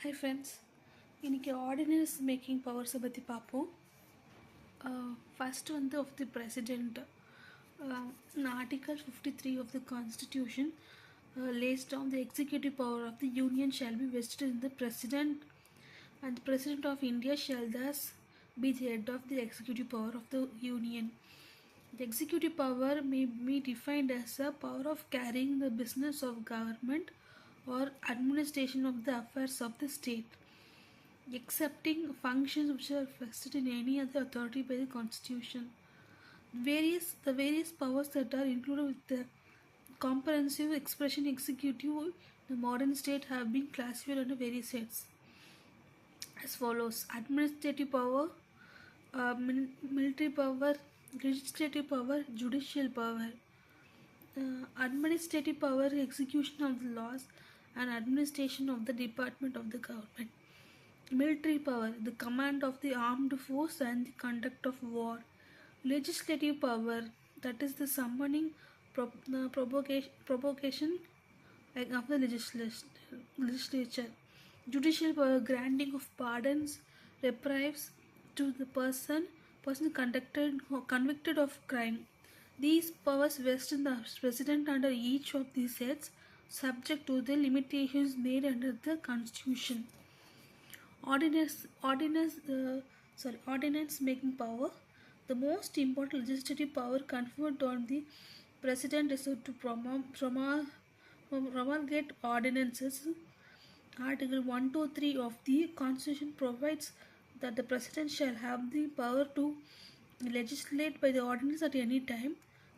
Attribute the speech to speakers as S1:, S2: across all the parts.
S1: Hi friends, இன்னைக்கு ordinance making பவர்ஸை பற்றி பார்ப்போம். First of the president. Article 53 of the constitution lays down the executive power of the union shall be vested in the president, and the president of India shall thus be the head of the executive power of the union. The executive power may be defined as a power of carrying the business of government or administration of the affairs of the state, excepting functions which are vested in any other authority by the constitution. The various powers that are included with the comprehensive expression executive in the modern state have been classified under various heads as follows: administrative power, military power, legislative power, judicial power. Administrative power, execution of the laws and administration of the department of the government. Military power, the command of the armed force and the conduct of war. Legislative power, that is the summoning, provocation of the legislature. Judicial power, granting of pardons, reprieves to the person convicted of crime. These powers vest in the president under each of these heads, subject to the limitations made under the constitution. Ordinance making power. The most important legislative power conferred on the president is to promulgate ordinances. Article 123 of the Constitution provides that the president shall have the power to legislate by the ordinance at any time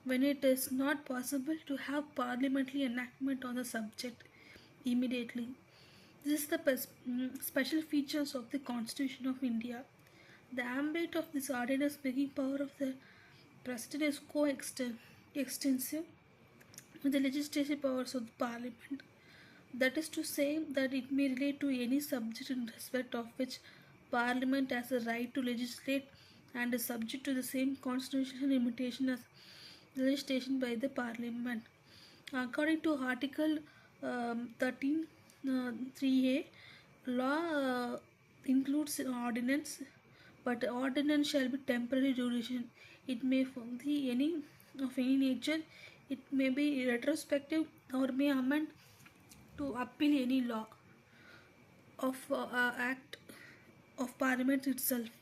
S1: when it is not possible to have parliamentary enactment on the subject immediately. This is the special features of the Constitution of India. The ambit of this ordinance making power of the president is co-extensive with the legislative powers of the parliament. That is to say that it may relate to any subject in respect of which parliament has a right to legislate and is subject to the same constitutional limitation as legislation by the parliament. According to Article 13(3)(a), law includes ordinance, but ordinance shall be temporary duration. It may be of any nature. It may be retrospective or may amend to appeal any law of act of parliament itself.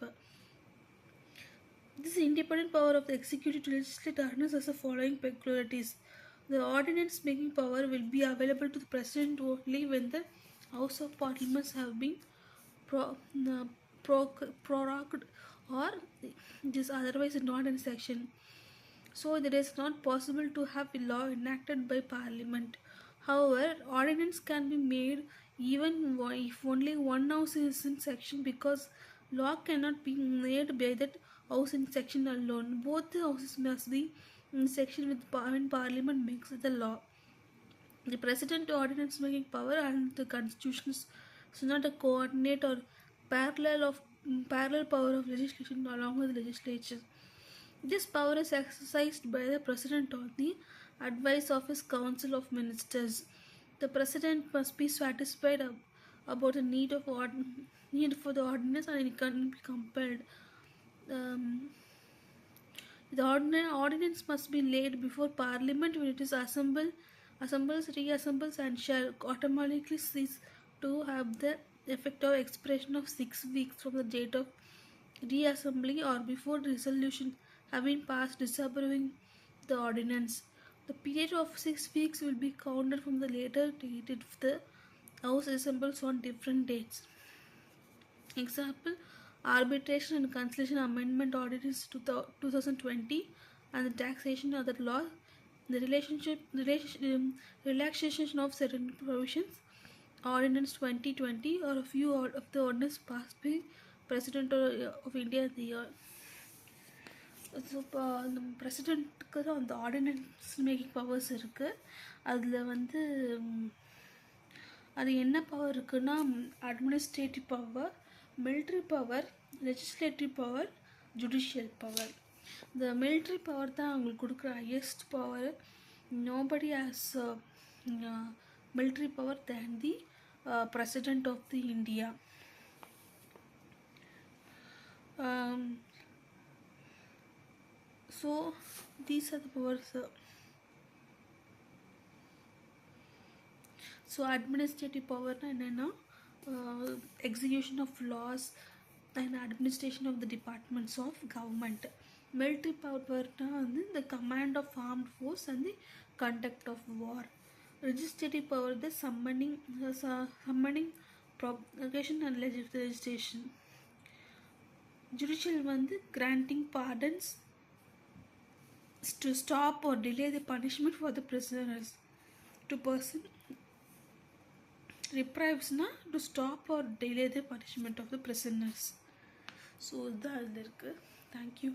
S1: This independent power of the executive to legislate ordinance has the following peculiarities. The ordinance making power will be available to the president only when the House of Parliaments have been prorogued or it is otherwise not in session. So it is not possible to have a law enacted by Parliament. However, ordinance can be made even if only one house is in section, because law cannot be made by that house in section alone. Both the houses must be in section when Parliament makes the law. The president ordinance making power and the constitution is not a coordinate or parallel power of legislation along with the legislature. This power is exercised by the president on the advice of his council of ministers. The president must be satisfied about the need for the ordinance, and it can be compelled. The ordinance must be laid before Parliament when it is reassembles, and shall automatically cease to have the effect of expiration of 6 weeks from the date of reassembly or before the resolution having passed disapproving the ordinance. The period of 6 weeks will be counted from the later date if the House assembles on different dates. Example: Arbitration and Conciliation Amendment Ordinance 2020 and the taxation of that law, the relaxation of certain provisions, Ordinance 2020, or a few of the ordinance passed by President of India in the year. So இப்போ அந்த பிரசிடெண்ட்டுக்கு தான் அந்த ordinance making powers இருக்குது. அதில் அது என்ன power இருக்குன்னா, administrative power, military power, legislative power, judicial power. இந்த மிலிட்ரி பவர் தான் அவங்களுக்கு கொடுக்குற highest power. Nobody has military power than the president of the India. Um, so these are the powers. So administrative power and execution of laws and administration of the departments of government. Military power the command of armed force and the conduct of war. Legislative power the summoning promulgation and legislation. Judicial granting pardons to stop or delay the punishment for the prisoners. To person reprives to stop or delay the punishment of the prisoners. So that thank you.